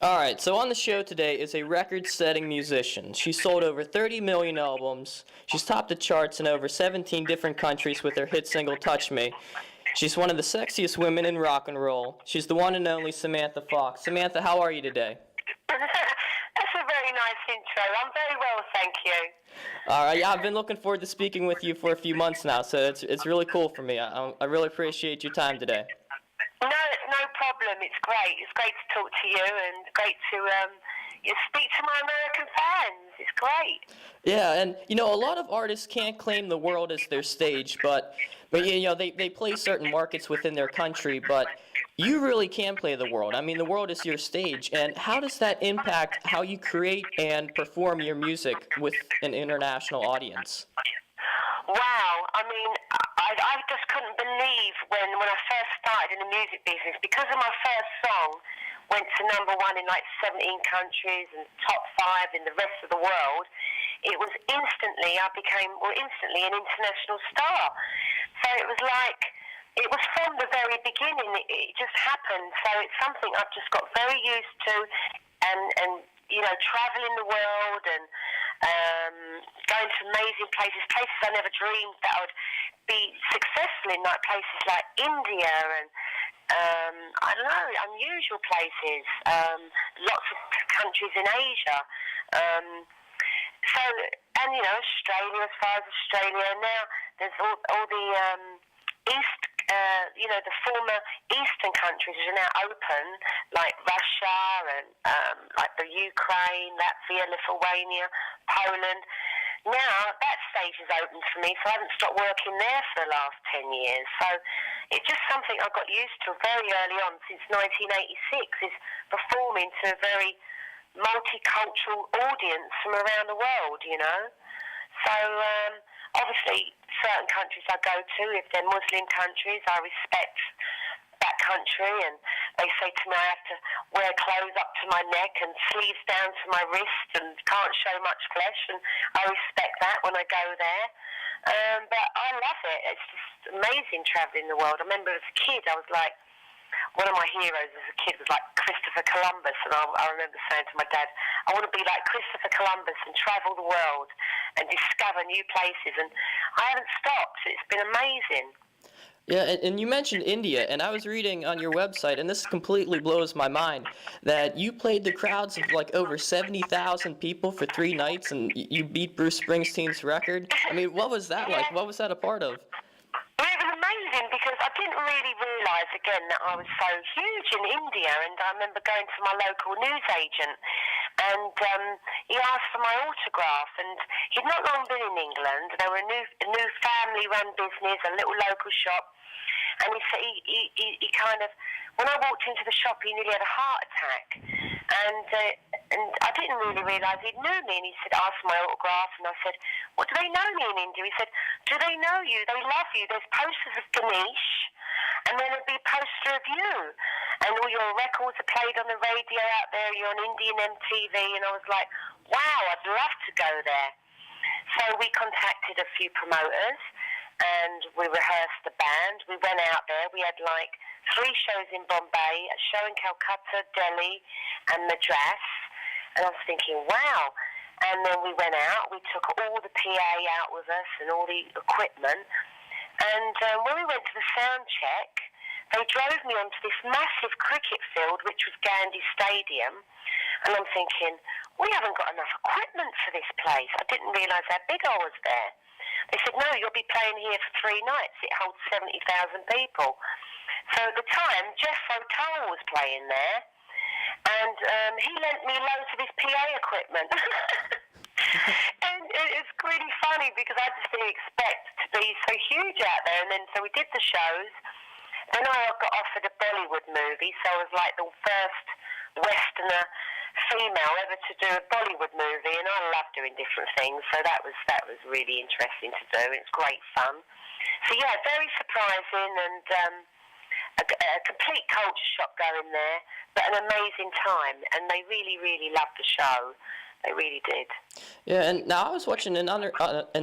Alright, so on the show today is a record-setting musician. She's sold over 30 million albums. She's topped the charts in over 17 different countries with her hit single Touch Me. She's one of the sexiest women in rock and roll. She's the one and only Samantha Fox. Samantha, how are you today? That's a very nice intro. I'm very well, thank you. Alright, yeah, I've been looking forward to speaking with you for a few months now, so it's really cool for me. I really appreciate your time today. No, it's no problem. It's great. It's great to talk to you and great to speak to my American fans. It's great. Yeah, and a lot of artists can't claim the world as their stage, but they play certain markets within their country, but you really can play the world. I mean, the world is your stage, and how does that impact how you create and perform your music with an international audience? Wow. I mean, I just couldn't believe when I first started in the music business, because of my first song went to #1 in like 17 countries and top 5 in the rest of the world. It was instantly, I became instantly an international star. So it was like, it was from the very beginning. It just happened. So it's something I've just got very used to, and traveling the world and going to amazing places I never dreamed that I would be successful in, like places like India and I don't know, unusual places, lots of countries in Asia. Australia, as far as Australia. Now there's all the East, the former Eastern countries which are now open, like Russia and like the Ukraine, Latvia, Lithuania, Poland. Now that stage is open for me, so I haven't stopped working there for the last 10 years. So it's just something I got used to very early on, since 1986, is performing to a very multicultural audience from around the world, So obviously certain countries I go to, if they're Muslim countries, I respect that country, and they say to me I have to wear clothes up to my neck and sleeves down to my wrist and can't show much flesh, and I respect that when I go there. But I love it. It's just amazing travelling the world. I remember as a kid, I was like, one of my heroes as a kid was like Christopher Columbus, and I remember saying to my dad, I want to be like Christopher Columbus and travel the world and discover new places, and I haven't stopped. It's been amazing. Yeah, and you mentioned India, and I was reading on your website, and this completely blows my mind, that you played the crowds of like over 70,000 people for 3 nights, and you beat Bruce Springsteen's record. I mean, what was that like? What was that a part of? Well, it was amazing because I didn't really realise, again, that I was so huge in India, and I remember going to my local newsagent, and he asked for my autograph, and he'd not long been in England. They were a new family-run business, a little local shop, and he said he kind of, when I walked into the shop, he nearly had a heart attack, and I didn't really realise he knew me, and he said, ask for my autograph, and I said, well, do they know me in India? He said, do they know you? They love you. There's posters of Ganesh, and then there'll be a poster of you, and all your records are played on the radio out there, you're on Indian MTV, and I was like, wow, I'd love to go there. So we contacted a few promoters, and we rehearsed the band. We went out there. We had like 3 shows in Bombay, a show in Calcutta, Delhi, and Madras. And I was thinking, wow. And then we went out. We took all the PA out with us and all the equipment. And when we went to the sound check, they drove me onto this massive cricket field, which was Gandhi Stadium. And I'm thinking, we haven't got enough equipment for this place. I didn't realise how big I was there. They said, no, you'll be playing here for 3 nights. It holds 70,000 people. So at the time, Jeff O'Toole was playing there, and he lent me loads of his PA equipment. And it's really funny because I just didn't expect to be so huge out there. And then so we did the shows. Then I got offered a Bollywood movie, so I was like the first Westerner female ever to do a Bollywood movie, and I love doing different things, so that was really interesting to do. It's great fun. So yeah, very surprising, and a complete culture shock going there, but an amazing time, and they really, really loved the show. They really did. Yeah, and now I was watching an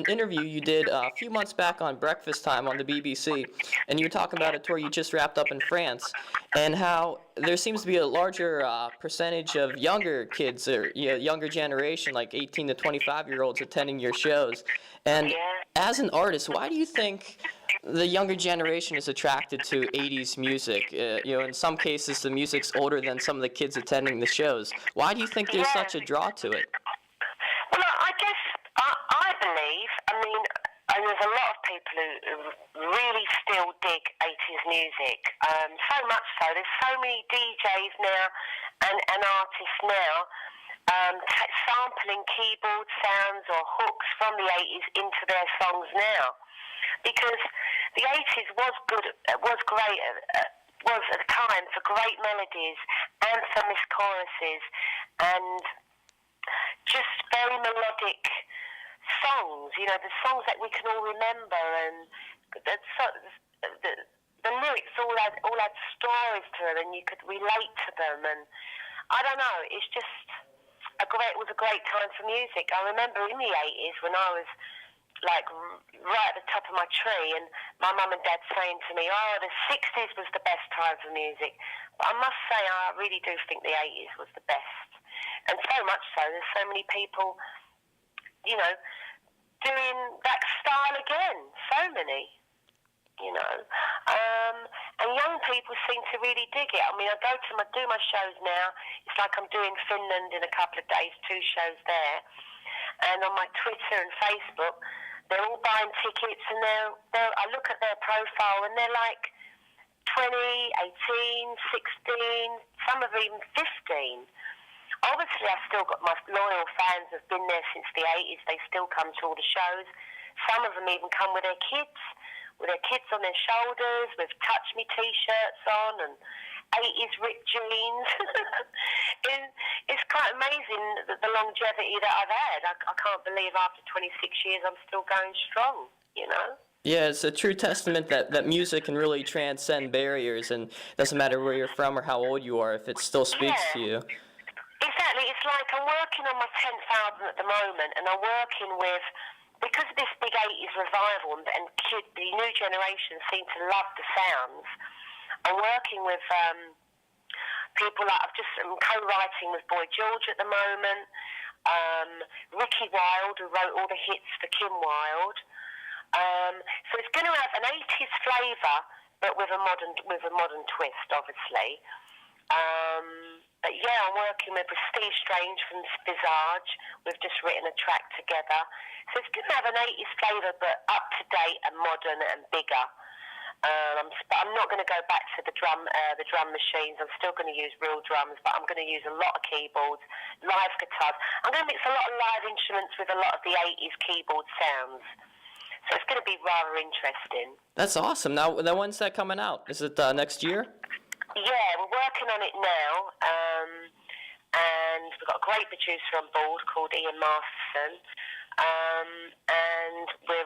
interview you did a few months back on Breakfast Time on the BBC, and you were talking about a tour you just wrapped up in France, and how there seems to be a larger percentage of younger kids, or younger generation, like 18 to 25-year-olds attending your shows. And Yeah. as an artist, why do you think the younger generation is attracted to 80s music? In some cases, the music's older than some of the kids attending the shows. Why do you think there's such a draw to it? Well, I guess I believe, and there's a lot of people who really still dig 80s music. So much so, there's so many DJs now and artists now sampling keyboard sounds or hooks from the 80s into their songs now. Because the 80s was good, was great, was at the time for great melodies, anthemic choruses, and just very melodic songs, the songs that we can all remember, and the lyrics all had stories to them, and you could relate to them, and I don't know, it was a great time for music. I remember in the 80s when I was like right at the top of my tree, and my mum and dad saying to me, the 60s was the best time for music. But I must say, I really do think the 80s was the best. And so much so, there's so many people, doing that style again. So many, and young people seem to really dig it. I do my shows now. It's like I'm doing Finland in a couple of days, 2 shows there. And on my Twitter and Facebook, they're all buying tickets, and I look at their profile, and they're like 20, 18, 16, some of them even 15. Obviously, I've still got my loyal fans who've been there since the 80s. They still come to all the shows. Some of them even come with their kids on their shoulders, with Touch Me T-shirts on, and 80s ripped jeans. It's quite amazing the longevity that I've had. I can't believe after 26 years I'm still going strong, Yeah, it's a true testament that music can really transcend barriers, and it doesn't matter where you're from or how old you are, if it still speaks to you. Exactly. It's like I'm working on my 10th album at the moment, and I'm working with, because of this big 80s revival, and the new generation seem to love the sounds, I'm working with people like, I'm co-writing with Boy George at the moment, Ricky Wilde, who wrote all the hits for Kim Wilde. So it's going to have an 80s flavour, but with a modern twist, obviously. But yeah, I'm working with Steve Strange from Visage. We've just written a track together. So it's going to have an 80s flavour, but up to date and modern and bigger. I'm not going to go back to the drum machines. I'm still going to use real drums, but I'm going to use a lot of keyboards, live guitars. I'm going to mix a lot of live instruments with a lot of the 80s keyboard sounds. So it's going to be rather interesting. That's awesome. Now, when's that coming out? Is it next year? Yeah, we're working on it now, and we've got a great producer on board called Ian Masterson, and we're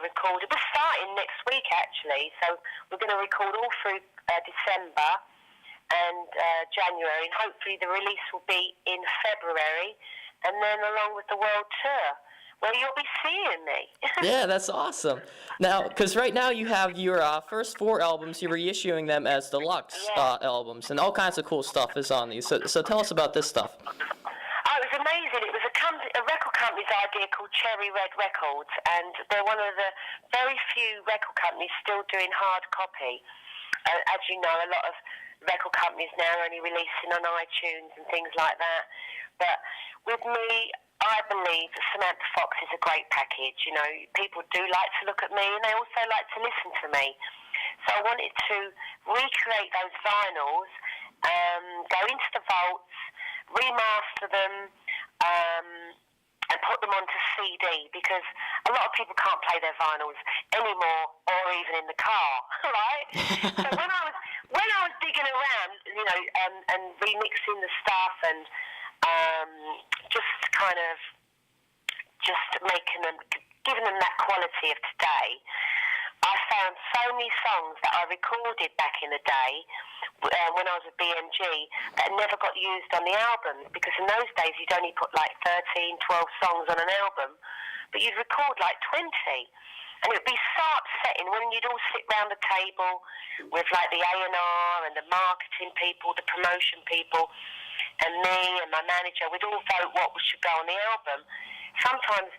starting next week actually, so we're going to record all through December and January, and hopefully the release will be in February, and then along with the world tour, where you'll be seeing me. Yeah, that's awesome. Now, because right now you have your first 4 albums, you're reissuing them as deluxe albums, and all kinds of cool stuff is on these. So tell us about this stuff. Oh, it was amazing. It was a record company's idea called Cherry Red Records, and they're one of the very few record companies still doing hard copy. As you know, a lot of record companies now are only releasing on iTunes and things like that. But with me, I believe Samantha Fox is a great package. People do like to look at me, and they also like to listen to me. So I wanted to recreate those vinyls, go into the vaults, remaster them, and put them onto CD, because a lot of people can't play their vinyls anymore, or even in the car, right? So when I was digging around, and remixing the stuff, and just making them, giving them that quality of today, I found so many songs that I recorded back in the day when I was with BMG that never got used on the albums, because in those days you'd only put like 13, 12 songs on an album, but you'd record like 20. And it would be so upsetting when you'd all sit round the table with like the A&R and the marketing people, the promotion people, and me and my manager. We'd all vote what should go on the album. Sometimes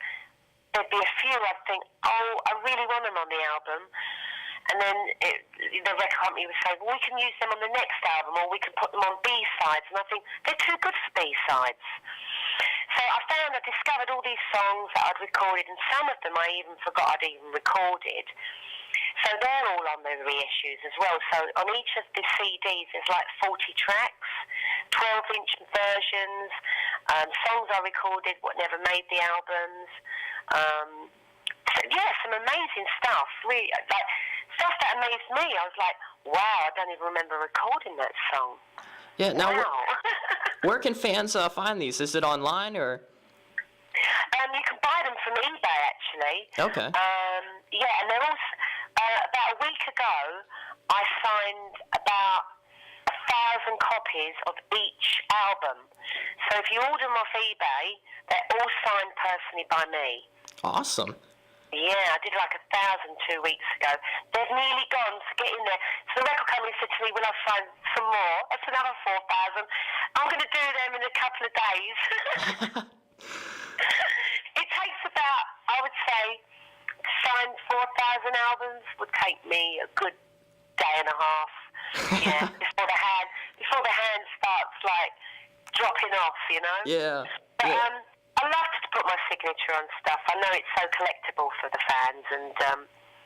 there'd be a few I'd think, oh, I really want them on the album. And then the record company would say, well, we can use them on the next album, or we can put them on B-sides. And I think, they're too good for B-sides. So I discovered all these songs that I'd recorded, and some of them I even forgot I'd even recorded. So they're all on the reissues as well. So on each of the CDs, there's like 40 tracks, 12-inch versions, songs I recorded what never made the albums. So yeah, some amazing stuff. Really, like stuff that amazed me. I was like, wow, I don't even remember recording that song. Yeah. Now, wow. where can fans find these? Is it online or? You can buy them from eBay, actually. Okay. Yeah, and they're also, about a week ago, I signed about 1,000 copies of each album. So if you order them off eBay, they're all signed personally by me. Awesome. Yeah, I did like 1,000 2 weeks ago. They've nearly gone, so get in there. So the record company said to me, will I sign some more? That's another 4,000. I'm going to do them in a couple of days. It takes about, I would say, to sign 4,000 albums would take me a good day and a half. Yeah, before the hand starts like dropping off, you know. Yeah. But Yeah. I love to put my signature on stuff. I know it's so collectible for the fans, and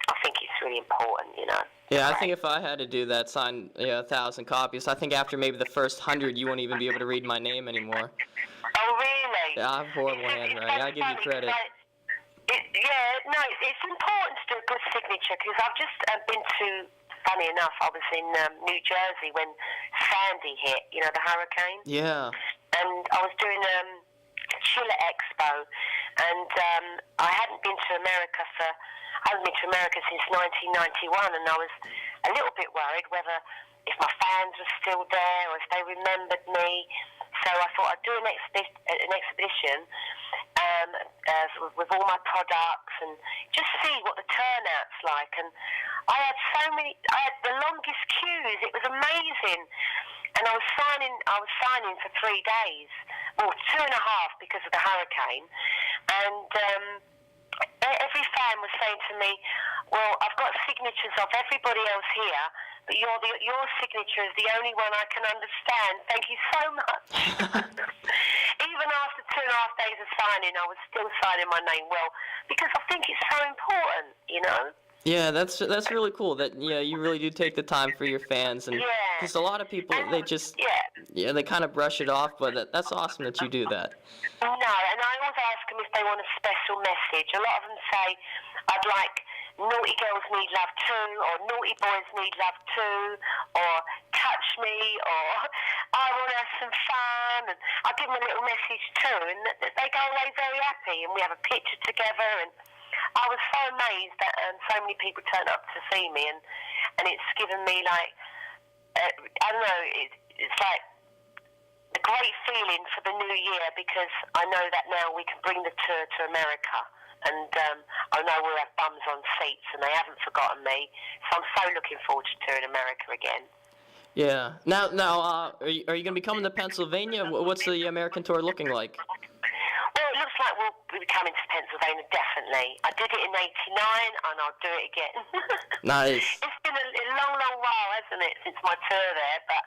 I think it's really important, you know. Yeah, I think if I had to do that, sign 1,000 copies, I think after maybe the first 100, you won't even be able to read my name anymore. Oh, really? Yeah, I have horrible handwriting. I give you credit. It's important to do a good signature, because I've just been to, funny enough, I was in New Jersey when Sandy hit, you know, the hurricane. Yeah. And I was doing Chiller Expo, and I hadn't been to America since 1991, and I was a little bit worried whether if my fans were still there or if they remembered me. So I thought I'd do an exhibition with all my products and just see what the turnout's like. And I had the longest queues. It was amazing. And I was signing for 3 days, well, 2.5 because of the hurricane. And every fan was saying to me, well, I've got signatures of everybody else here, but your signature is the only one I can understand. Thank you so much. Even after 2.5 days of signing, I was still signing my name well, because I think it's so important, you know? Yeah, that's really cool that you really do take the time for your fans, and because a lot of people they just they kind of brush it off, but that's awesome that you do that. No, and I always ask them if they want a special message. A lot of them say, I'd like Naughty Girls Need Love Too, or Naughty Boys Need Love Too, or Touch Me, or I want to have some fun, and I give them a little message too, and they go away very happy, and we have a picture together, and I was so amazed that so many people turned up to see me, and it's given me like, I don't know, it's like a great feeling for the new year, because I know that now we can bring the tour to America, and I know we'll have bums on seats, and they haven't forgotten me, so I'm so looking forward to touring America again. Yeah. Now, are you going to be coming to Pennsylvania? What's the American tour looking like? Well, it looks like we'll be coming to Pennsylvania, definitely. I did it in '89, and I'll do it again. Nice. It's been a long, long while, hasn't it, since my tour there, but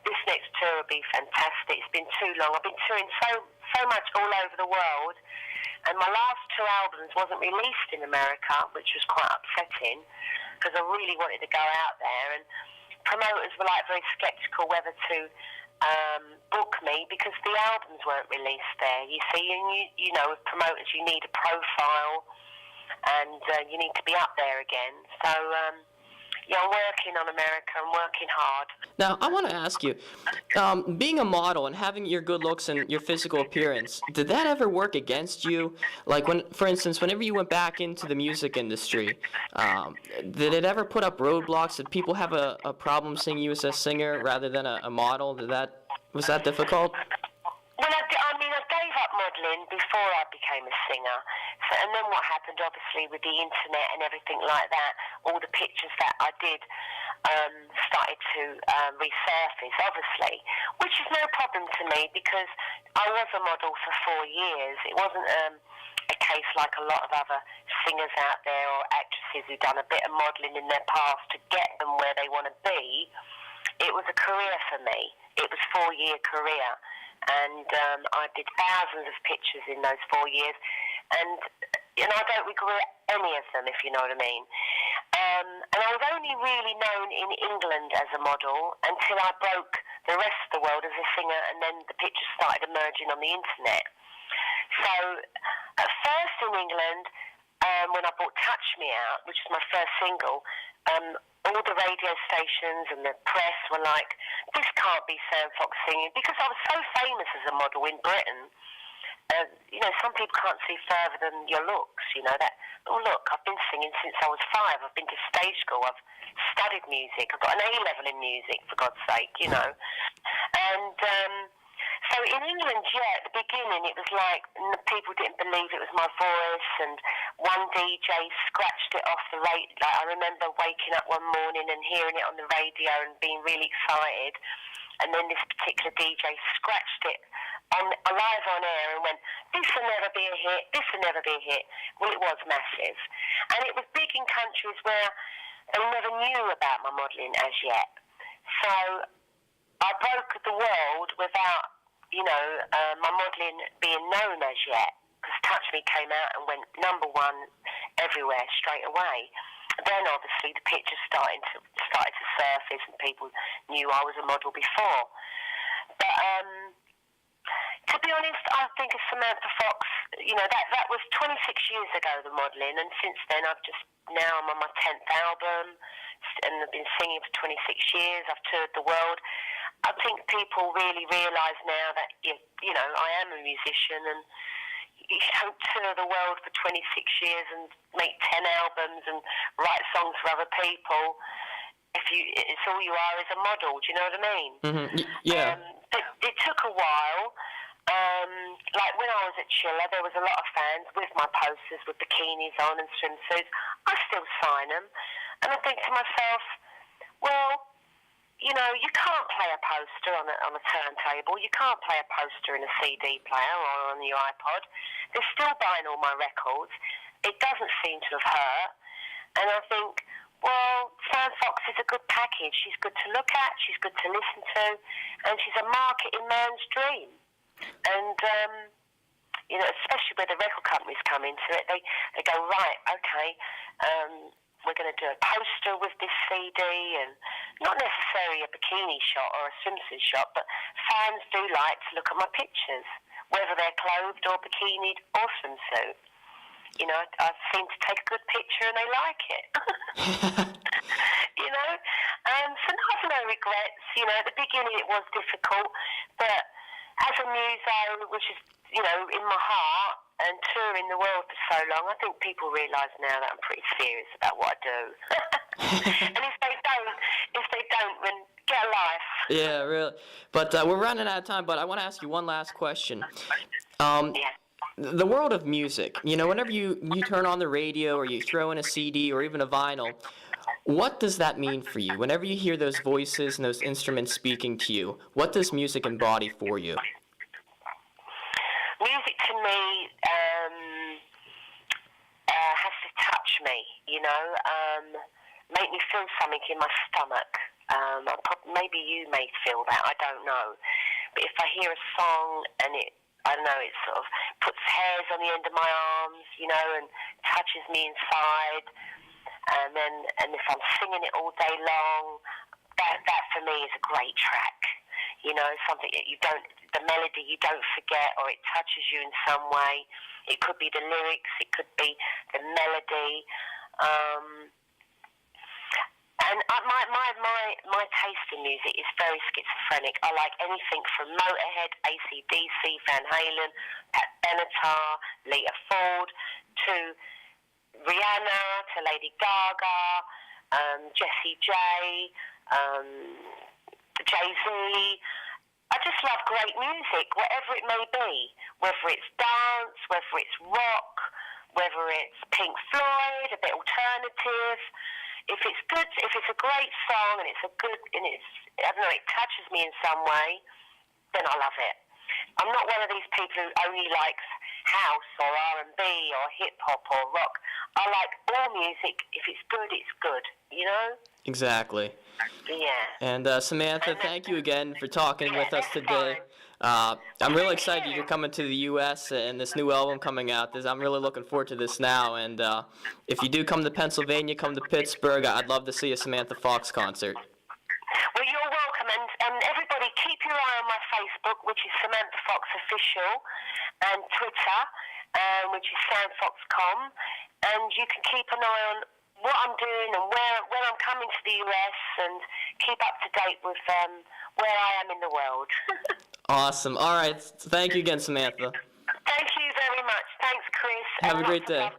this next tour will be fantastic. It's been too long. I've been touring so much all over the world, and my last 2 albums wasn't released in America, which was quite upsetting, because I really wanted to go out there, and promoters were like very sceptical whether to book me, because the albums weren't released there. You see, and you know, with promoters, you need a profile, and you need to be up there again. So yeah, I'm working on America. I'm working hard. Now, I want to ask you, being a model and having your good looks and your physical appearance, did that ever work against you? Like, when, for instance, whenever you went back into the music industry, did it ever put up roadblocks? Did people have a problem seeing you as a singer rather than a model? Was that difficult? Well, I gave up modelling before I became a singer. So, and then what happened, obviously, with the internet and everything like that, all the pictures that I did started to resurface, obviously, which is no problem to me because I was a model for 4 years. It wasn't a case like a lot of other singers out there or actresses who've done a bit of modelling in their past to get them where they want to be. It was a career for me. It was a 4-year career. And I did thousands of pictures in those 4 years. And I don't regret any of them, if you know what I mean. And I was only really known in England as a model until I broke the rest of the world as a singer, and then the pictures started emerging on the internet. So at first in England, when I brought Touch Me Out, which was my first single, all the radio stations and the press were like, this can't be Sam Fox singing, because I was so famous as a model in Britain. Some people can't see further than your looks, that, oh look, I've been singing since I was 5, I've been to stage school, I've studied music, I've got an A-level in music, for God's sake, And so in England, at the beginning, it was like people didn't believe it was my voice, and one DJ scratched it off the radio. Like, I remember waking up one morning and hearing it on the radio and being really excited, and then this particular DJ scratched it live on air and went, this will never be a hit, this will never be a hit. Well, it was massive. And it was big in countries where they never knew about my modelling as yet. So I broke the world without my modelling being known as yet, because Touch Me came out and went #1 everywhere straight away. Then obviously the pictures started to surface, and people knew I was a model before. But to be honest, I think of Samantha Fox, that was 26 years ago, the modelling, and since then I'm on my 10th album, and I've been singing for 26 years. I've toured the world. I think people really realise now that, I am a musician, and you don't tour the world for 26 years and make 10 albums and write songs for other people. It's all you are is a model, do you know what I mean? Mm-hmm. Yeah. It took a while. Like when I was at Chiller, there was a lot of fans with my posters with bikinis on and swimsuits. I still sign them. And I think to myself, well, you can't play a poster on a turntable. You can't play a poster in a CD player or on your iPod. They're still buying all my records. It doesn't seem to have hurt. And I think, well, Sam Fox is a good package. She's good to look at. She's good to listen to. And she's a marketing man's dream. And, especially where the record companies come into it, they go, right, okay, we're going to do a poster with this CD, and not necessarily a bikini shot or a swimsuit shot, but fans do like to look at my pictures, whether they're clothed or bikinied or swimsuit. I seem to take a good picture and they like it. So I have no regrets. At the beginning it was difficult, but as a muso, which is, in my heart, and touring the world for so long, I think people realise now that I'm pretty serious about what I do. And if they don't, then get a life. Yeah, really. But we're running out of time, but I want to ask you one last question. The world of music, whenever you turn on the radio or you throw in a CD or even a vinyl, what does that mean for you? Whenever you hear those voices and those instruments speaking to you, what does music embody for you? Music to me has to touch me, make me feel something in my stomach. Maybe you may feel that, I don't know. But if I hear a song and it sort of puts hairs on the end of my arms, and touches me inside, and if I'm singing it all day long, that for me is a great track. Something that the melody you don't forget, or it touches you in some way. It could be the lyrics, it could be the melody. And my taste in music is very schizophrenic. I like anything from Motorhead, AC/DC, Van Halen, Pat Benatar, Lita Ford, to Rihanna, to Lady Gaga, Jessie J, Jay-Z. I just love great music, whatever it may be, whether it's dance, whether it's rock, whether it's Pink Floyd, a bit alternative. If it's good, if it's a great song and I don't know, it touches me in some way, then I love it. I'm not one of these people who only likes house or R&B or hip hop or rock. I like all music. If it's good, it's good. You know? Exactly. Yeah. And Samantha, thank you again for talking with us today. I'm really excited you're coming to the U.S. and this new album coming out. I'm really looking forward to this now. And if you do come to Pennsylvania, come to Pittsburgh, I'd love to see a Samantha Fox concert. Well, you're welcome. And everybody, keep your eye on my Facebook, which is Samantha Fox Official, and Twitter, which is samfox.com. And you can keep an eye on what I'm doing and when I'm coming to the US, and keep up to date with where I am in the world. Awesome. All right. Thank you again, Samantha. Thank you very much. Thanks, Chris. Have a great day.